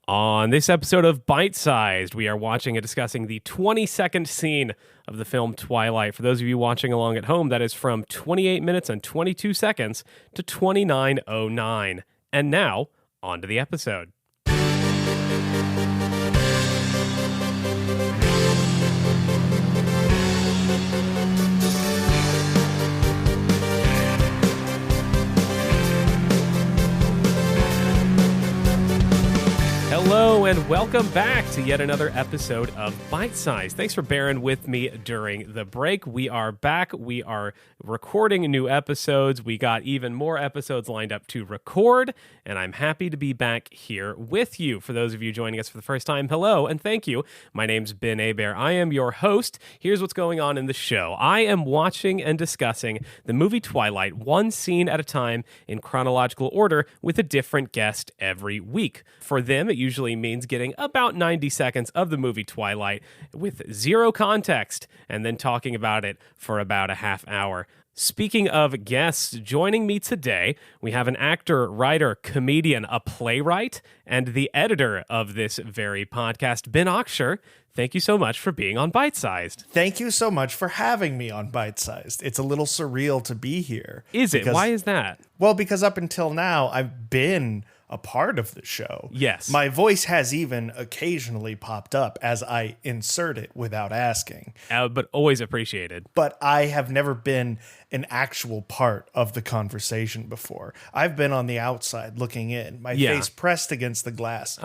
On this episode of Bite Sized, we are watching and discussing the 22nd scene of the film Twilight. For those of you watching along at home, that is from 28 minutes and 22 seconds to 29:09. And now, on to the episode. Hello and welcome back to yet another episode of Bite Size. Thanks for bearing with me during the break. We are back. We are recording new episodes. We got even more episodes lined up to record, and I'm happy to be back here with you. For those of you joining us for the first time, hello and thank you. My name's Ben Auxier. I am your host. Here's what's going on in the show. I am watching and discussing the movie Twilight, one scene at a time in chronological order with a different guest every week. For them, it usually means getting about 90 seconds of the movie Twilight with zero context and then talking about it for about a half hour. Speaking of guests, joining me today, we have an actor, writer, comedian, a playwright, and the editor of this very podcast, Ben Auxier. Thank you so much for being on Bite Sized. Thank you so much for having me on Bite Sized. It's a little surreal to be here. Is it? Why is that? Well, because up until now, I've been a part of the show. Yes. My voice has even occasionally popped up as I insert it without asking. But always appreciated. But I have never been an actual part of the conversation before. I've been on the outside looking in, my face pressed against the glass,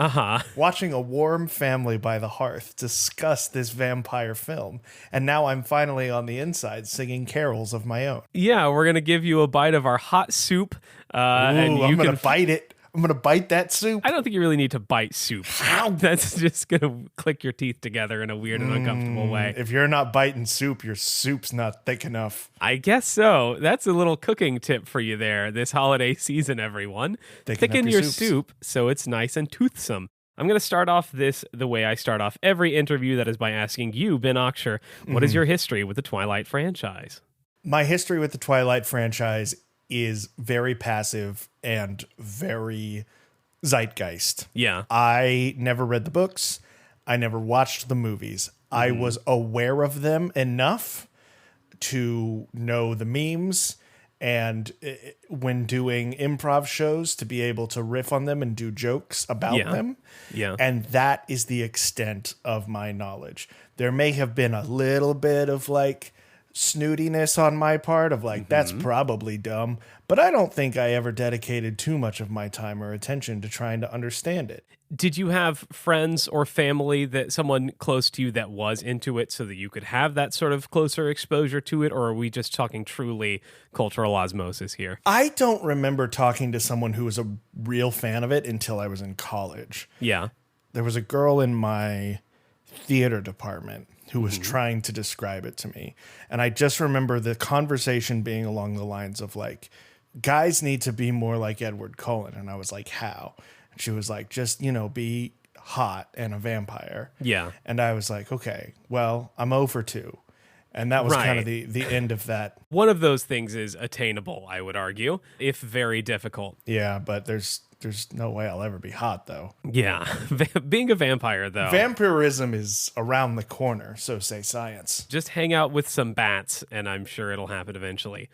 watching a warm family by the hearth discuss this vampire film. And now I'm finally on the inside singing carols of my own. Yeah, we're going to give you a bite of our hot soup. I'm going to bite it. I'm going to bite that soup. I don't think you really need to bite soup. That's just going to click your teeth together in a weird and uncomfortable way. If you're not biting soup, your soup's not thick enough. I guess so. That's a little cooking tip for you there this holiday season, everyone. Thicken your soup so it's nice and toothsome. I'm going to start off this the way I start off every interview, that is by asking you, Ben Auxier, what is your history with the Twilight franchise? My history with the Twilight franchise is very passive and very zeitgeist. Yeah. I never read the books. I never watched the movies. I was aware of them enough to know the memes, and when doing improv shows, to be able to riff on them and do jokes about them. Yeah. And that is the extent of my knowledge. There may have been a little bit of like snootiness on my part of like, that's probably dumb, but I don't think I ever dedicated too much of my time or attention to trying to understand it. Did you have friends or family, that someone close to you that was into it, so that you could have that sort of closer exposure to it? Or are we just talking truly cultural osmosis here? I don't remember talking to someone who was a real fan of it until I was in college. Yeah. There was a girl in my theater department who was trying to describe it to me. And I just remember the conversation being along the lines of like, guys need to be more like Edward Cullen. And I was like, how? And she was like, just, be hot and a vampire. Yeah. And I was like, okay, well, I'm 0 for 2. And that was kind of the end of that. One of those things is attainable, I would argue, if very difficult. Yeah, but there's no way I'll ever be hot, though. Yeah. Being a vampire, though. Vampirism is around the corner, so say science. Just hang out with some bats, and I'm sure it'll happen eventually.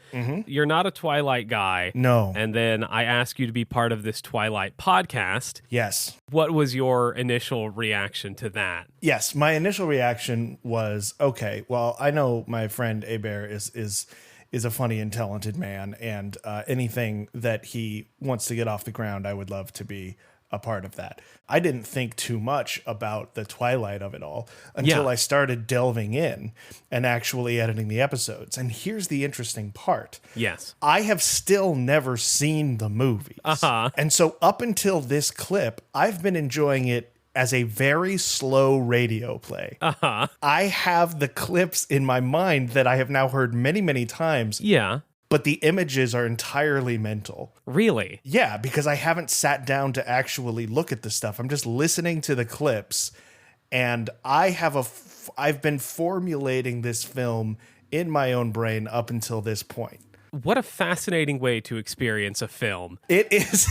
You're not a Twilight guy. No. And then I ask you to be part of this Twilight podcast. Yes. What was your initial reaction to that? Yes, my initial reaction was, okay, well, I know my friend Auxier is a funny and talented man, and anything that he wants to get off the ground, I would love to be a part of that. I didn't think too much about the Twilight of it all until I started delving in and actually editing the episodes. And here's the interesting part. Yes. I have still never seen the movies. And so up until this clip, I've been enjoying it as a very slow radio play. I have the clips in my mind that I have now heard many, many times. Yeah. But the images are entirely mental. Really? Yeah, because I haven't sat down to actually look at the stuff. I'm just listening to the clips, and I've been formulating this film in my own brain up until this point. What a fascinating way to experience a film. It is.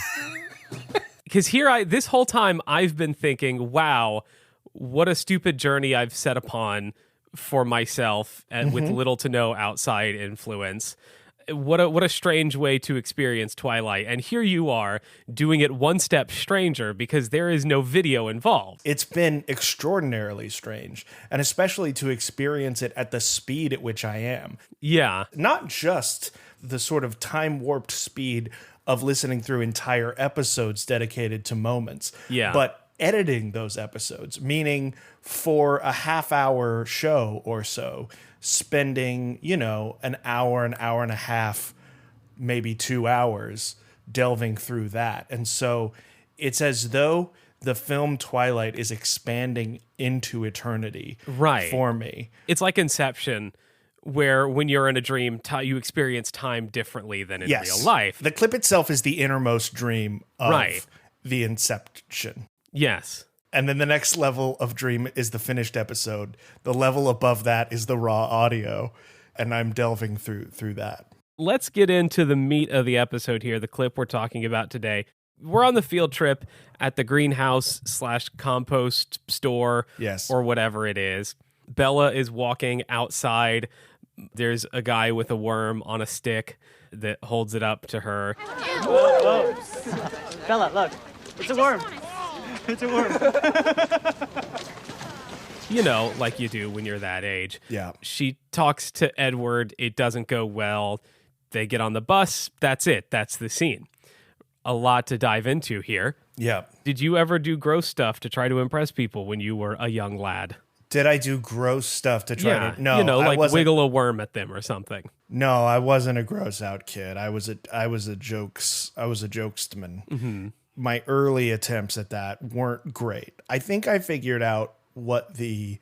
Because this whole time I've been thinking, wow, what a stupid journey I've set upon for myself and with little to no outside influence. What a strange way to experience Twilight. And here you are doing it one step stranger because there is no video involved. It's been extraordinarily strange, and especially to experience it at the speed at which I am. Yeah. Not just the sort of time warped speed of listening through entire episodes dedicated to moments, but editing those episodes, meaning for a half-hour show or so, spending, an hour and a half, maybe 2 hours delving through that. And so it's as though the film Twilight is expanding into eternity for me. It's like Inception, where when you're in a dream, you experience time differently than in real life. The clip itself is the innermost dream of the Inception. Yes. And then the next level of dream is the finished episode. The level above that is the raw audio. And I'm delving through that. Let's get into the meat of the episode here, the clip we're talking about today. We're on the field trip at the greenhouse/compost store or whatever it is. Bella is walking outside. There's a guy with a worm on a stick that holds it up to her. Whoa. Bella, look. It's a worm. It's a worm. Like you do when you're that age. Yeah. She talks to Edward. It doesn't go well. They get on the bus. That's it. That's the scene. A lot to dive into here. Yeah. Did you ever do gross stuff to try to impress people when you were a young lad? Did I do gross stuff to try to? No, like wiggle a worm at them or something. No, I wasn't a gross out kid. I was a jokesman. Mm-hmm. My early attempts at that weren't great. I think I figured out what the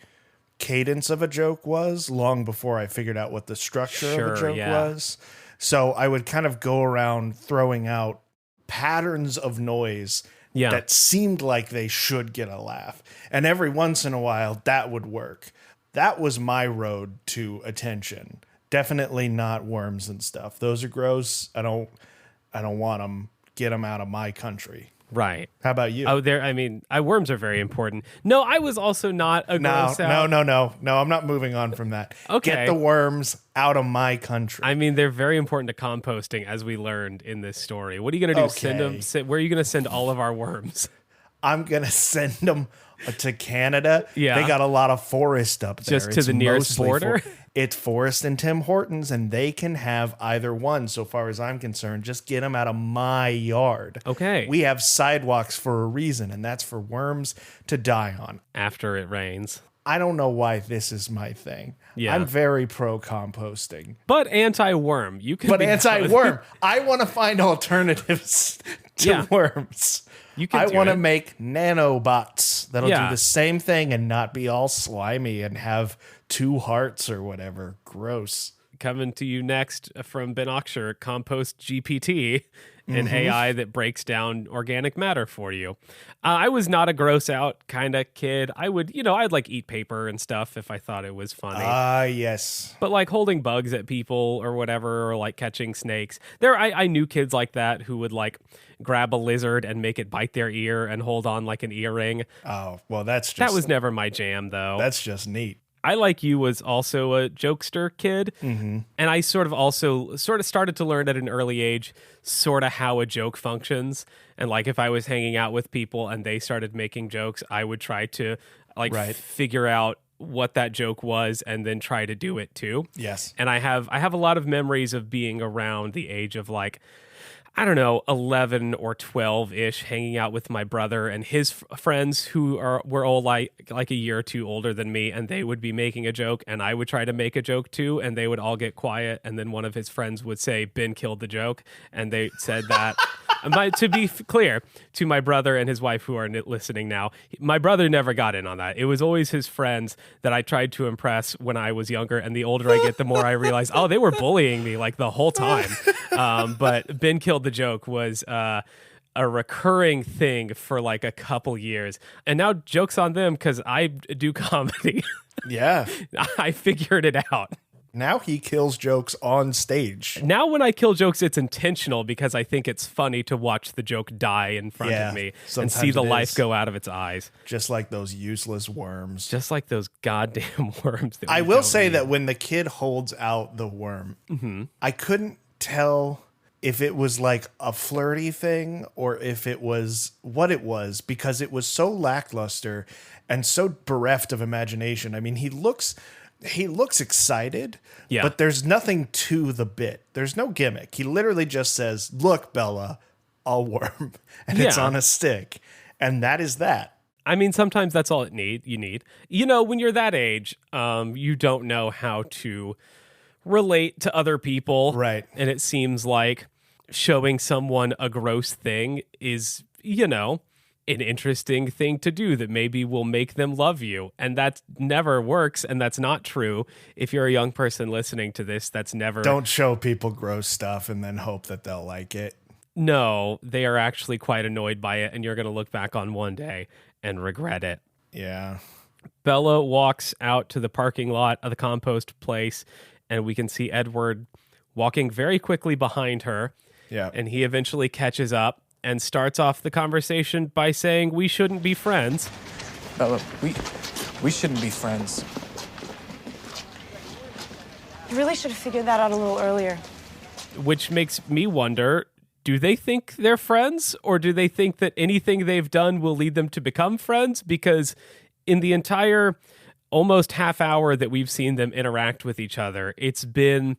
cadence of a joke was long before I figured out what the structure of a joke was. So I would kind of go around throwing out patterns of noise that seemed like they should get a laugh. And every once in a while, that would work. That was my road to attention. Definitely not worms and stuff. Those are gross. I don't want them. Get them out of my country. Right. How about you? Worms are very important. No, I was also not a gross out. No, I'm not moving on from that. Okay. Get the worms out of my country. They're very important to composting, as we learned in this story. What are you going to do? Okay. Where are you going to send all of our worms? I'm going to send them to Canada. Yeah. They got a lot of forest up there. Just to the nearest border? It's Forrest and Tim Hortons, and they can have either one, so far as I'm concerned. Just get them out of my yard. Okay. We have sidewalks for a reason, and that's for worms to die on. After it rains. I don't know why this is my thing. Yeah. I'm very pro composting. But anti-worm. But anti-worm. I want to find alternatives to worms. I want to make nanobots that'll do the same thing and not be all slimy and have 2 hearts or whatever. Gross. Coming to you next from Ben Auxier, Compost GPT, an AI that breaks down organic matter for you. I was not a gross out kind of kid. I would, I'd like eat paper and stuff if I thought it was funny. Yes. But like holding bugs at people or whatever, or like catching snakes. I knew kids like that who would like grab a lizard and make it bite their ear and hold on like an earring. Oh, well, that was never my jam though. That's just neat. I, like you, was also a jokester kid. Mm-hmm. And I sort of started to learn at an early age sort of how a joke functions. And like if I was hanging out with people and they started making jokes, I would try to figure out what that joke was and then try to do it too. Yes. And I have a lot of memories of being around the age of like, I don't know, 11 or 12-ish, hanging out with my brother and his friends who were all like a year or two older than me, and they would be making a joke, and I would try to make a joke too, and they would all get quiet, and then one of his friends would say, Ben killed the joke, and they said that. To be clear, to my brother and his wife who are listening now, my brother never got in on that. It was always his friends that I tried to impress when I was younger, and the older I get, the more I realize, they were bullying me like the whole time. But Ben killed the joke was a recurring thing for like a couple years. And now joke's on them because I do comedy. Yeah. I figured it out. Now he kills jokes on stage. Now when I kill jokes, it's intentional because I think it's funny to watch the joke die in front of me and see the life go out of its eyes. Just like those useless worms. Just like those goddamn worms. I will say that when the kid holds out the worm, I couldn't tell if it was like a flirty thing or if it was what it was, because it was so lackluster and so bereft of imagination. I mean, he looks excited, but there's nothing to the bit. There's no gimmick. He literally just says, "Look, Bella, a worm," and it's on a stick. And that is that. I mean, sometimes that's all you need. You know, when you're that age, you don't know how to relate to other people. Right. And it seems like showing someone a gross thing is, you know, an interesting thing to do that maybe will make them love you. And that never works. And that's not true. If you're a young person listening to this, that's never... Don't show people gross stuff and then hope that they'll like it. No, they are actually quite annoyed by it. And you're going to look back on one day and regret it. Yeah. Bella walks out to the parking lot of the compost place, and we can see Edward walking very quickly behind her. Yeah. And he eventually catches up and starts off the conversation by saying we shouldn't be friends. Bella, we shouldn't be friends. You really should have figured that out a little earlier. Which makes me wonder, do they think they're friends, or do they think that anything they've done will lead them to become friends? Because in the entire almost half hour that we've seen them interact with each other, it's been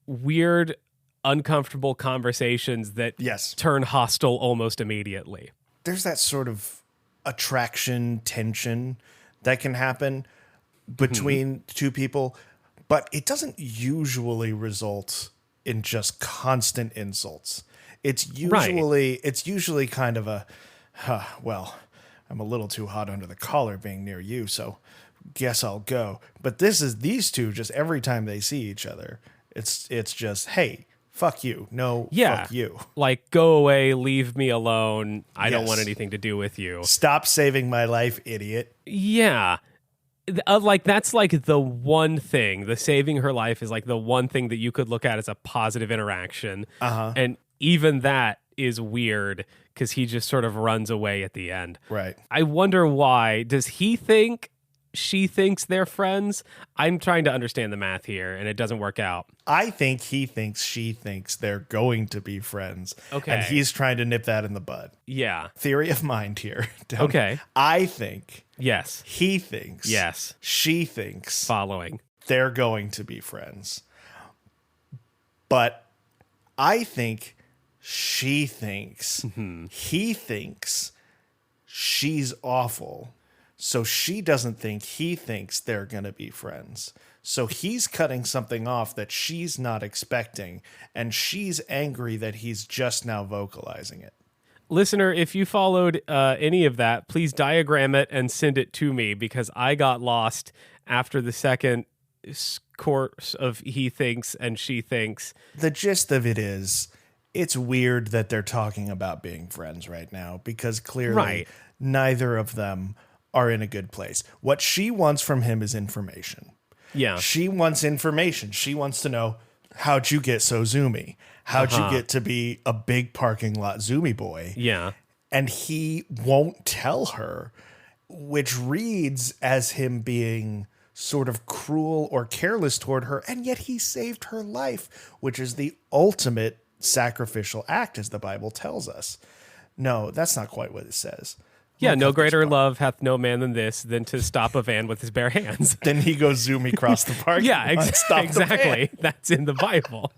weird, uncomfortable conversations that turn hostile almost immediately. There's that sort of attraction, tension that can happen between two people, but it doesn't usually result in just constant insults. It's usually kind of a, well, I'm a little too hot under the collar being near you, so guess I'll go. But these two, just every time they see each other, it's just, hey, fuck you. No, fuck you. Like, go away, leave me alone. I don't want anything to do with you. Stop saving my life, idiot. Yeah. Like, that's like the one thing. The saving her life is like the one thing that you could look at as a positive interaction. And even that is weird because he just sort of runs away at the end. Right. I wonder why. Does he think she thinks they're friends? I'm trying to understand the math here, and it doesn't work out. I think he thinks she thinks they're going to be friends. Okay. And he's trying to nip that in the bud. Yeah. Theory of mind here. Okay. I think. Yes. He thinks. Yes. She thinks. Following. They're going to be friends. But I think she thinks. He thinks she's awful. So she doesn't think he thinks they're going to be friends. So he's cutting something off that she's not expecting, and she's angry that he's just now vocalizing it. Listener, if you followed any of that, please diagram it and send it to me, because I got lost after the second course of he thinks and she thinks. The gist of it is, it's weird that they're talking about being friends right now, because clearly neither of them are in a good place. What she wants from him is information. Yeah. She wants information. She wants to know, how'd you get so zoomy? How'd you get to be a big parking lot zoomy boy? Yeah. And he won't tell her, which reads as him being sort of cruel or careless toward her. And yet he saved her life, which is the ultimate sacrificial act, as the Bible tells us. No, that's not quite what it says. Yeah, no greater love hath no man than this, than to stop a van with his bare hands. Then he goes zoomy across the park. Yeah, exactly. That's in the Bible.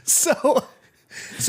So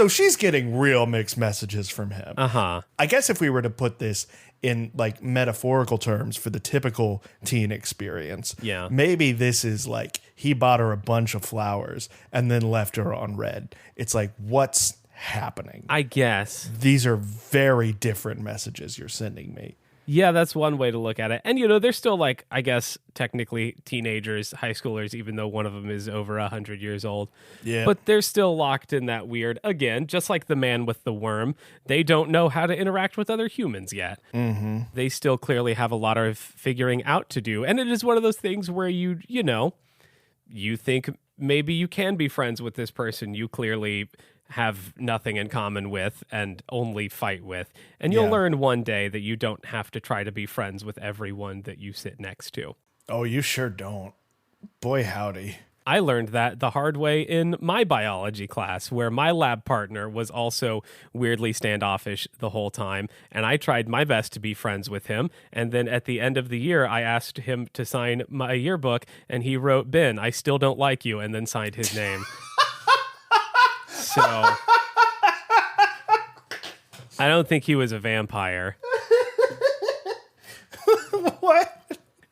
she's getting real mixed messages from him. I guess if we were to put this in like metaphorical terms for the typical teen experience, maybe this is like he bought her a bunch of flowers and then left her on red. It's like, what's happening? I guess these are very different messages you're sending me. Yeah, that's one way to look at it. And, you know, they're still like, I guess, technically teenagers, high schoolers, even though one of them is over 100 years old. Yeah. But they're still locked in that weird, again, just like the man with the worm, they don't know how to interact with other humans yet. They still clearly have a lot of figuring out to do. And it is one of those things where you know, you think maybe you can be friends with this person you clearly have nothing in common with and only fight with. And you'll learn one day that you don't have to try to be friends with everyone that you sit next to. Oh, you sure don't. Boy, howdy. I learned that the hard way in my biology class, where my lab partner was also weirdly standoffish the whole time, and I tried my best to be friends with him. And then at the end of the year, I asked him to sign my yearbook, and he wrote, "Ben, I still don't like you," and then signed his name. So I don't think he was a vampire. What?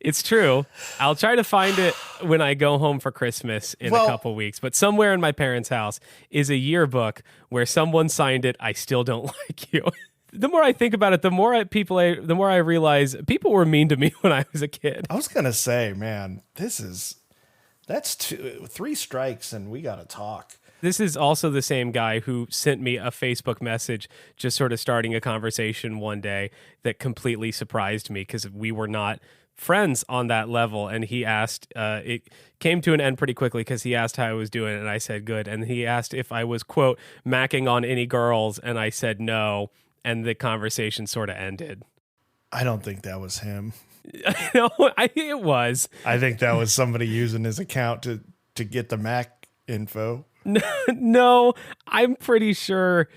It's true. I'll try to find it when I go home for Christmas in a couple weeks. But somewhere in my parents' house is a yearbook where someone signed it, "I still don't like you." The more I think about it, the more I realize people were mean to me when I was a kid. I was gonna say, man, that's 3 strikes and we gotta talk. This is also the same guy who sent me a Facebook message just sort of starting a conversation one day that completely surprised me because we were not friends on that level. And he asked, it came to an end pretty quickly because he asked how I was doing, and I said good. And he asked if I was, quote, macking on any girls, and I said no. And the conversation sort of ended. I don't think that was him. No, it was. I think that was somebody using his account to get the Mac info. No, I'm pretty sure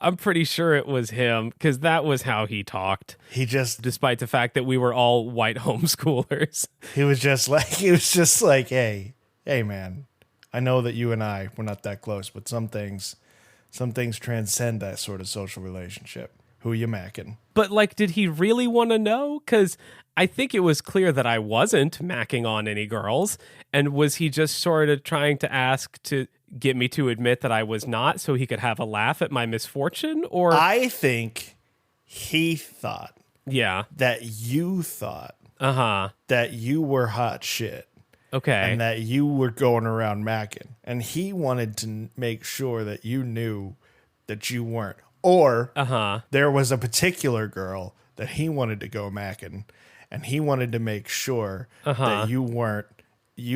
it was him because that was how he talked. Despite the fact that we were all white homeschoolers. He was just like, hey, man, I know that you and we're not that close, but some things transcend that sort of social relationship. Who you macking? But like, did he really want to know? Because I think it was clear that I wasn't macking on any girls. And was he just sort of trying to ask to get me to admit that I was not so he could have a laugh at my misfortune? Or I think he thought that you thought that you were hot shit. Okay. And that you were going around macking. And he wanted to make sure that you knew that you weren't. Or there was a particular girl that he wanted to go macking, and he wanted to make sure that you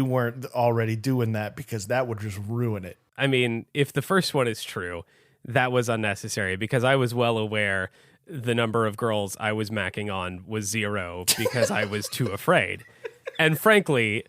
weren't already doing that because that would just ruin it. I mean, if the first one is true, that was unnecessary because I was well aware the number of girls I was macking on was 0 because I was too afraid. And frankly,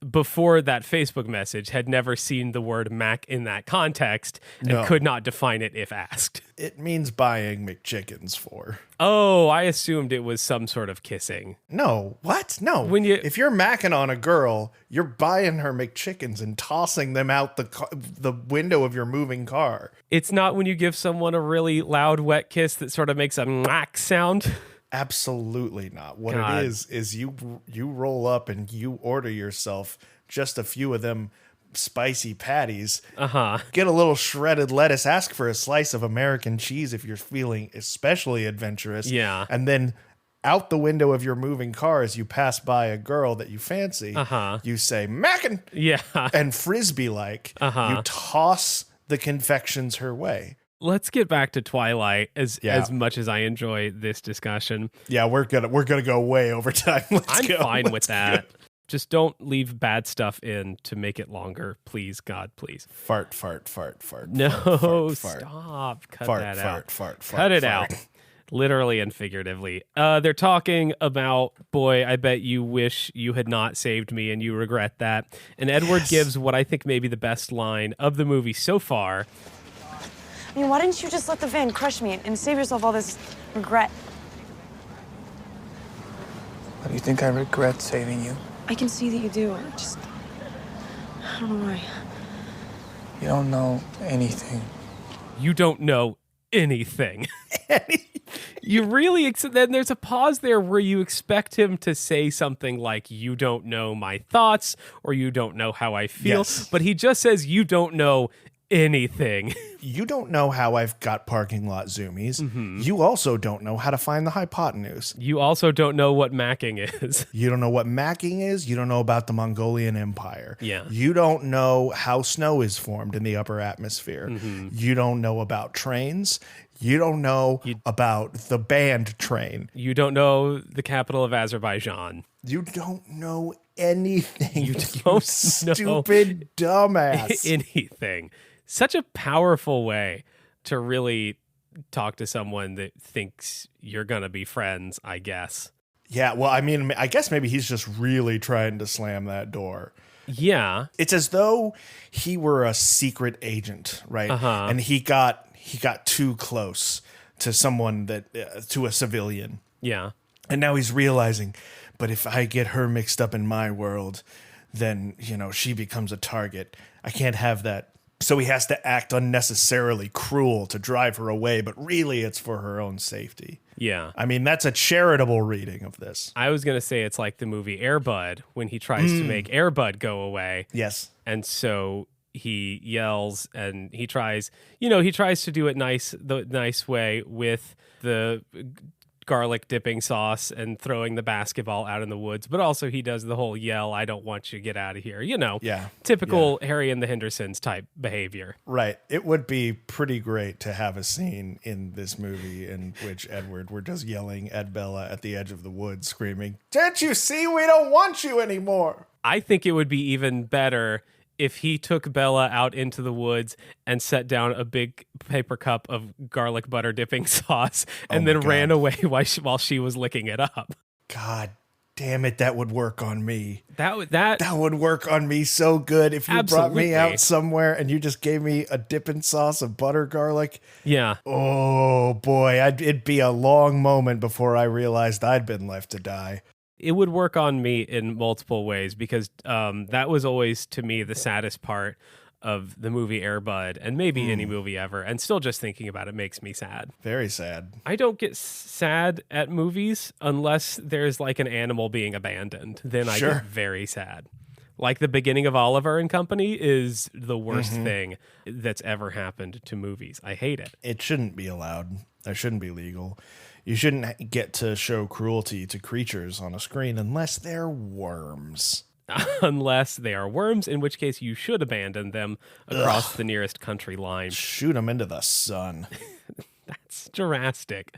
before that Facebook message, had never seen the word Mac in that context and could not define it if asked. It means buying McChickens for. Oh, I assumed it was some sort of kissing. No, what? No. If you're macking on a girl, you're buying her McChickens and tossing them out the window of your moving car. It's not when you give someone a really loud, wet kiss that sort of makes a mack sound. Absolutely not. What it is you roll up and you order yourself just a few of them spicy patties. Get a little shredded lettuce. Ask for a slice of American cheese if you're feeling especially adventurous. Yeah. And then out the window of your moving car as you pass by a girl that you fancy, you say, "Mackin'!" Yeah. And frisbee-like, you toss the confections her way. Let's get back to Twilight as much as I enjoy this discussion. Yeah, we're gonna go way over time. I'm fine with that. Just don't leave bad stuff in to make it longer, please, God, please. Fart. No, fart, stop. Cut fart, that fart, out. fart. Cut it out. Literally and figuratively. They're talking about, boy, I bet you wish you had not saved me and you regret that. And Edward gives what I think may be the best line of the movie so far. I mean, why didn't you just let the van crush me and save yourself all this regret? Why do you think I regret saving you? I can see that you do. I don't know why. You don't know anything. You don't know anything. You really, then there's a pause there where you expect him to say something like, "You don't know my thoughts," or "You don't know how I feel." Yes. But he just says, "You don't know anything." You don't know how I've got parking lot zoomies. Mm-hmm. You also don't know how to find the hypotenuse. You also don't know what macking is. You don't know what macking is. You don't know about the Mongolian Empire. Yeah. You don't know how snow is formed in the upper atmosphere. Mm-hmm. You don't know about trains. You don't know about the band train. You don't know the capital of Azerbaijan. You don't know anything. You You don't know stupid dumbass. anything. Such a powerful way to really talk to someone that thinks you're going to be friends, I guess. Yeah, well, I mean, I guess maybe he's just really trying to slam that door. Yeah. It's as though he were a secret agent, right? And he got too close to someone to a civilian. Yeah. And now he's realizing, but if I get her mixed up in my world, then, she becomes a target. I can't have that. So he has to act unnecessarily cruel to drive her away, but really it's for her own safety. Yeah. I mean, that's a charitable reading of this. I was going to say it's like the movie Air Bud when he tries to make Air Bud go away. Yes. And so he yells and he tries to do it the nice way with the garlic dipping sauce and throwing the basketball out in the woods, but also he does the whole yell, I don't want you, get out of here. Typical Harry and the Hendersons type behavior. Right. It would be pretty great to have a scene in this movie in which Edward were just yelling at Bella at the edge of the woods, screaming, "Can't you see we don't want you anymore?" I think it would be even better if he took Bella out into the woods and set down a big paper cup of garlic butter dipping sauce and then ran away while she was licking it up. God damn it, that would work on me. That would work on me so good if you brought me Absolutely. out somewhere and you just gave me a dipping sauce of butter garlic. Yeah. Oh boy, it'd be a long moment before I realized I'd been left to die. It would work on me in multiple ways because that was always, to me, the saddest part of the movie Air Bud and maybe any movie ever. And still just thinking about it makes me sad. Very sad. I don't get sad at movies unless there's like an animal being abandoned. Then I get very sad. Like the beginning of Oliver and Company is the worst thing that's ever happened to movies. I hate it. It shouldn't be allowed. That shouldn't be legal. You shouldn't get to show cruelty to creatures on a screen unless they're worms. Unless they are worms, in which case you should abandon them across the nearest country line. Shoot them into the sun. That's drastic.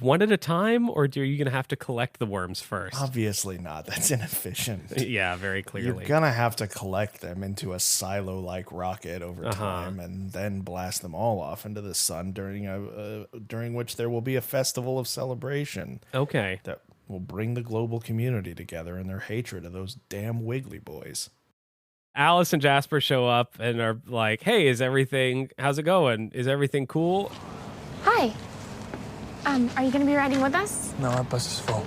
One at a time, or are you going to have to collect the worms first? Obviously not. That's inefficient. Yeah, very clearly. You're going to have to collect them into a silo-like rocket over time and then blast them all off into the sun during which there will be a festival of celebration. Okay. That will bring the global community together in their hatred of those damn Wiggly boys. Alice and Jasper show up and are like, hey, how's it going? Is everything cool? Hi. Are you going to be riding with us? No, our bus is full.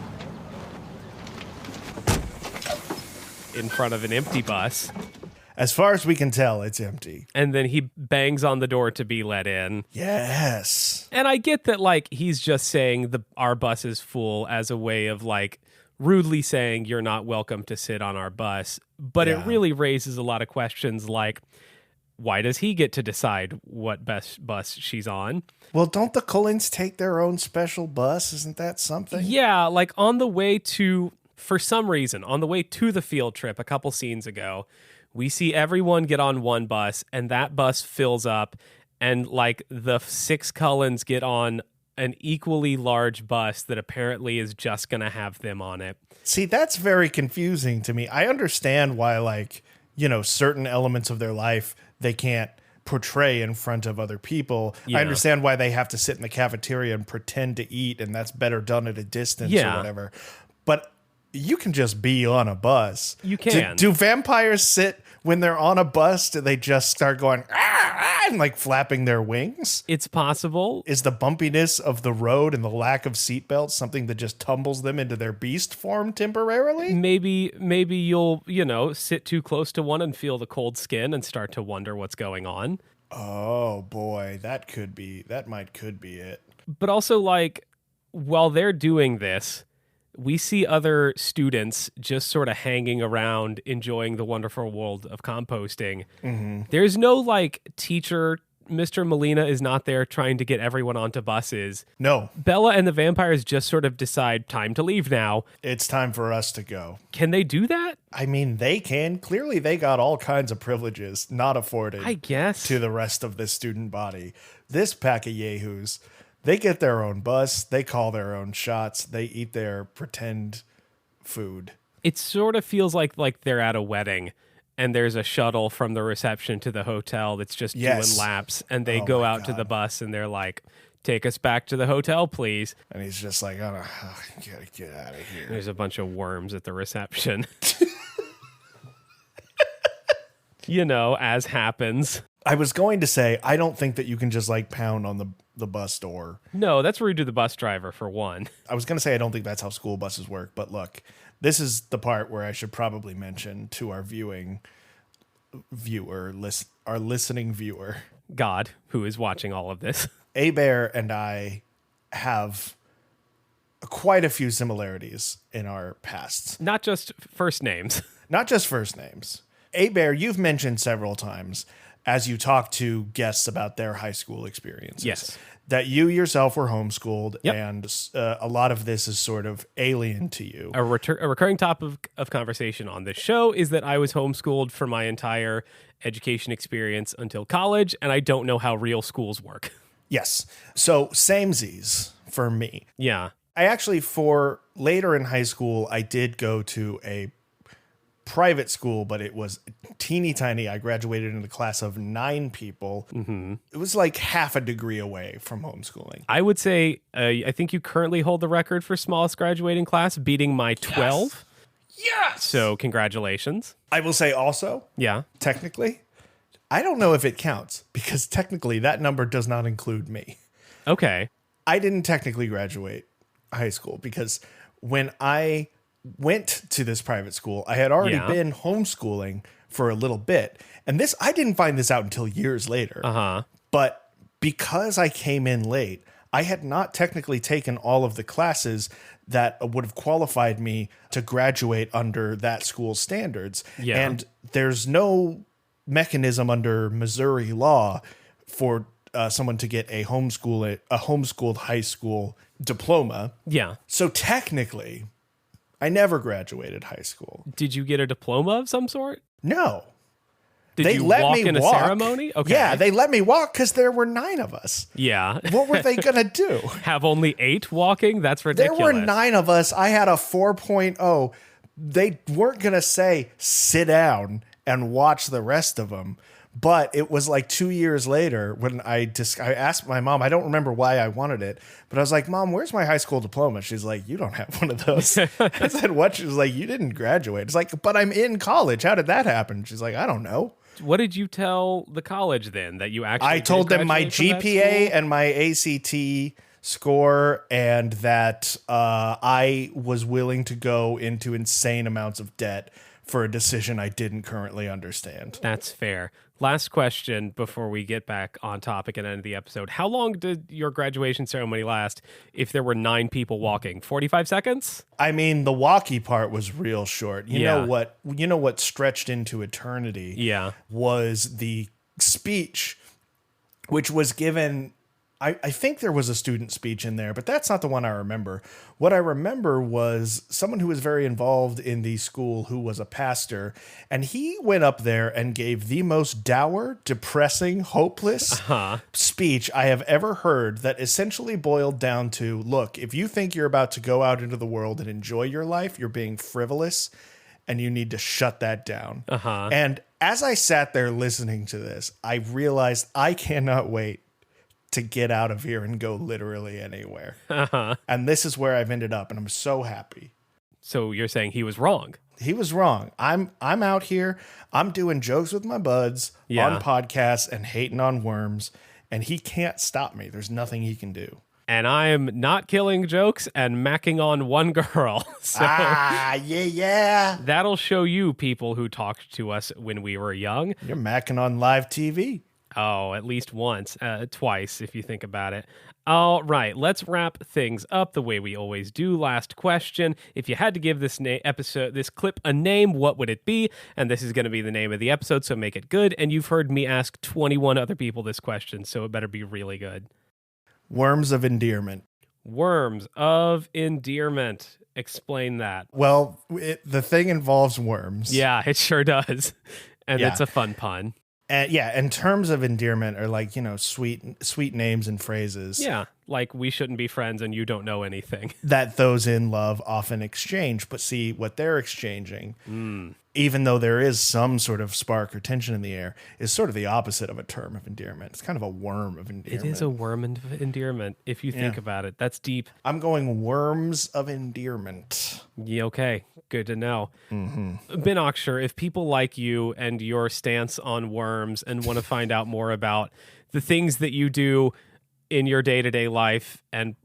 In front of an empty bus. As far as we can tell, it's empty. And then he bangs on the door to be let in. Yes. And I get that, like, he's just saying our bus is full as a way of, like, rudely saying you're not welcome to sit on our bus. But it really raises a lot of questions like, why does he get to decide what best bus she's on? Well, don't the Cullens take their own special bus? Isn't that something? Yeah, like on the way to the field trip a couple scenes ago, we see everyone get on one bus and that bus fills up and like the 6 Cullens get on an equally large bus that apparently is just going to have them on it. See, that's very confusing to me. I understand why, certain elements of their life they can't portray in front of other people. Yeah. I understand why they have to sit in the cafeteria and pretend to eat, and that's better done at a distance or whatever. But you can just be on a bus. You can. Do vampires sit when they're on a bus? Do they just start going and like flapping their wings? It's possible. Is the bumpiness of the road and the lack of seatbelts something that just tumbles them into their beast form temporarily? Maybe you'll, sit too close to one and feel the cold skin and start to wonder what's going on. Oh boy, that could be it. But also, like, while they're doing this, we see other students just sort of hanging around, enjoying the wonderful world of composting. Mm-hmm. There's no, like, teacher. Mr. Molina is not there trying to get everyone onto buses. No. Bella and the vampires just sort of decide, time to leave now. It's time for us to go. Can they do that? I mean, they can. Clearly, they got all kinds of privileges not afforded, I guess, to the rest of the student body. This pack of yahoos, they get their own bus. They call their own shots. They eat their pretend food. It sort of feels like they're at a wedding and there's a shuttle from the reception to the hotel that's just doing laps, and they go out to the bus and they're like, take us back to the hotel, please. And he's just like, oh, gotta get out of here. There's a bunch of worms at the reception. As happens. I was going to say, I don't think that you can just like pound on the bus door. No, that's rude to the bus driver for one. I was going to say, I don't think that's how school buses work. But look, this is the part where I should probably mention to our listening viewer, God, who is watching all of this. Bear and I have quite a few similarities in our pasts. Not just first names. Not just first names. Bear, you've mentioned several times as you talk to guests about their high school experiences. Yes. That you yourself were homeschooled, yep. and a lot of this is sort of alien to you. A recurring topic of conversation on this show is that I was homeschooled for my entire education experience until college, and I don't know how real schools work. Yes. So samesies for me. Yeah. I actually, for later in high school, I did go to a private school, but it was teeny tiny. I graduated in a class of 9 people. Mm-hmm. It was like half a degree away from homeschooling. I would say, I think you currently hold the record for smallest graduating class, beating my 12. Yes! So congratulations. I will say also, technically, I don't know if it counts because technically that number does not include me. Okay. I didn't technically graduate high school because when I went to this private school, I had already been homeschooling for a little bit. And this, I didn't find this out until years later. Uh-huh. But because I came in late, I had not technically taken all of the classes that would have qualified me to graduate under that school's standards. Yeah. And there's no mechanism under Missouri law for someone to get a homeschooled high school diploma. Yeah. So technically, I never graduated high school. Did you get a diploma of some sort? No. Did you walk in a ceremony? Okay. Yeah, they let me walk because there were 9 of us. Yeah. What were they going to do? Have only 8 walking? That's ridiculous. There were 9 of us. I had a 4.0. They weren't going to say, sit down and watch the rest of them. But it was like 2 years later when I asked my mom, I don't remember why I wanted it, but I was like, Mom, where's my high school diploma? She's like, you don't have one of those. I said, what? She was like, you didn't graduate. It's like, but I'm in college. How did that happen? She's like, I don't know. What did you tell the college then that you actually I told them my GPA and and my ACT score and that I was willing to go into insane amounts of debt for a decision I didn't currently understand. That's fair. Last question before we get back on topic and end the episode. How long did your graduation ceremony last if there were 9 people walking? 45 seconds? I mean, the walkie part was real short. You know what stretched into eternity was the speech, which was given. I think there was a student speech in there, but that's not the one I remember. What I remember was someone who was very involved in the school who was a pastor, and he went up there and gave the most dour, depressing, hopeless speech I have ever heard that essentially boiled down to, look, if you think you're about to go out into the world and enjoy your life, you're being frivolous, and you need to shut that down. And as I sat there listening to this, I realized I cannot wait to get out of here and go literally anywhere. And this is where I've ended up, and I'm so happy. So you're saying he was wrong? He was wrong. I'm out here. I'm doing jokes with my buds on podcasts and hating on worms, and he can't stop me. There's nothing he can do. And I'm not killing jokes and macking on one girl. So that'll show you people who talked to us when we were young. You're macking on live TV. Oh, at least once, twice, if you think about it. All right, let's wrap things up the way we always do. Last question. If you had to give this this clip a name, what would it be? And this is going to be the name of the episode, so make it good. And you've heard me ask 21 other people this question, so it better be really good. Worms of Endearment. Worms of Endearment. Explain that. Well, the thing involves worms. Yeah, it sure does. And it's a fun pun. And in terms of endearment, or like, sweet names and phrases. Yeah, like we shouldn't be friends and you don't know anything. That those in love often exchange, but see what they're exchanging, even though there is some sort of spark or tension in the air, is sort of the opposite of a term of endearment. It's kind of a worm of endearment. It is a worm of endearment, if you think about it. That's deep. I'm going worms of endearment. Yeah, okay, good to know. Ben Auxier, if people like you and your stance on worms and want to find out more about the things that you do in your day-to-day life and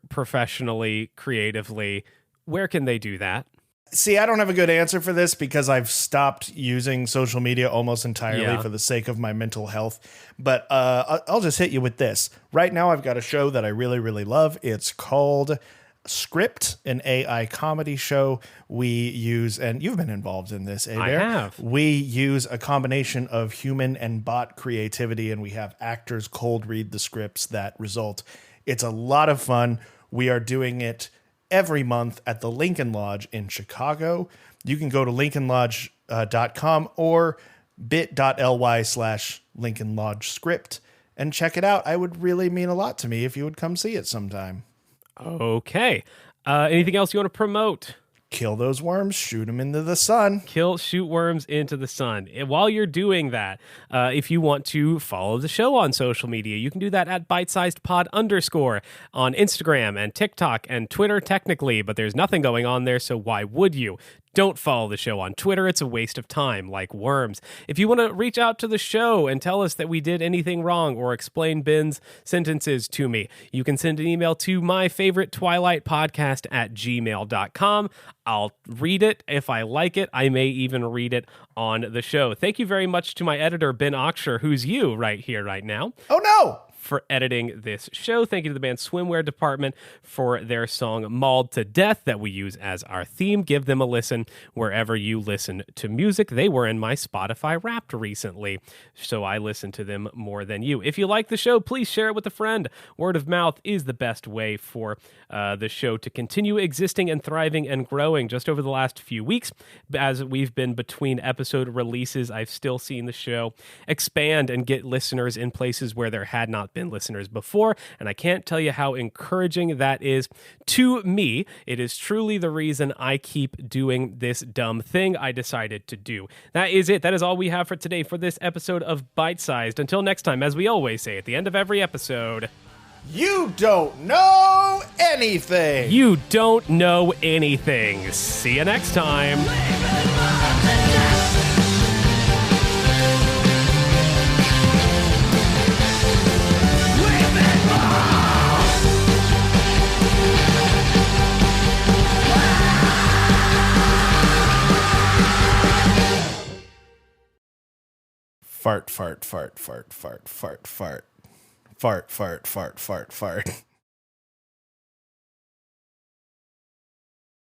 professionally, creatively, where can they do that? See, I don't have a good answer for this because I've stopped using social media almost entirely for the sake of my mental health. But I'll just hit you with this. Right now, I've got a show that I really, really love. It's called Script, an AI comedy show. We use, and you've been involved in this, I have. We use a combination of human and bot creativity, and we have actors cold read the scripts that result. It's a lot of fun. We are doing it every month at the Lincoln Lodge in Chicago. You can go to lincolnlodge.com or bit.ly/Lincoln Lodge script and check it out. I would really mean a lot to me if you would come see it sometime. Okay. Anything else you want to promote? Kill those worms, shoot them into the sun. Shoot worms into the sun. And while you're doing that, if you want to follow the show on social media, you can do that at bitesizedpod_ on Instagram and TikTok and Twitter technically, but there's nothing going on there, so why would you? Don't follow the show on Twitter. It's a waste of time, like worms. If you want to reach out to the show and tell us that we did anything wrong or explain Ben's sentences to me, you can send an email to myfavoritetwilightpodcast@gmail.com. I'll read it. If I like it, I may even read it on the show. Thank you very much to my editor, Ben Auxier, who's you right here, right now. Oh, no! For editing this show. Thank you to the band Swimwear Department for their song Mauled to Death that we use as our theme. Give them a listen wherever you listen to music. They were in my Spotify Wrapped recently, so I listen to them more than you. If you like the show, please share it with a friend. Word of mouth is the best way for the show to continue existing and thriving and growing. Just over the last few weeks, as we've been between episode releases, I've still seen the show expand and get listeners in places where there had not been listeners before, and I can't tell you how encouraging that is to me. It is truly the reason I keep doing this dumb thing I decided to do. That is it. That is all we have for today for this episode of Bite Sized. Until next time, as we always say at the end of every episode, you don't know anything. You don't know anything. See you next time. Fart, fart, fart, fart, fart, fart, fart. Fart, fart, fart, fart, fart.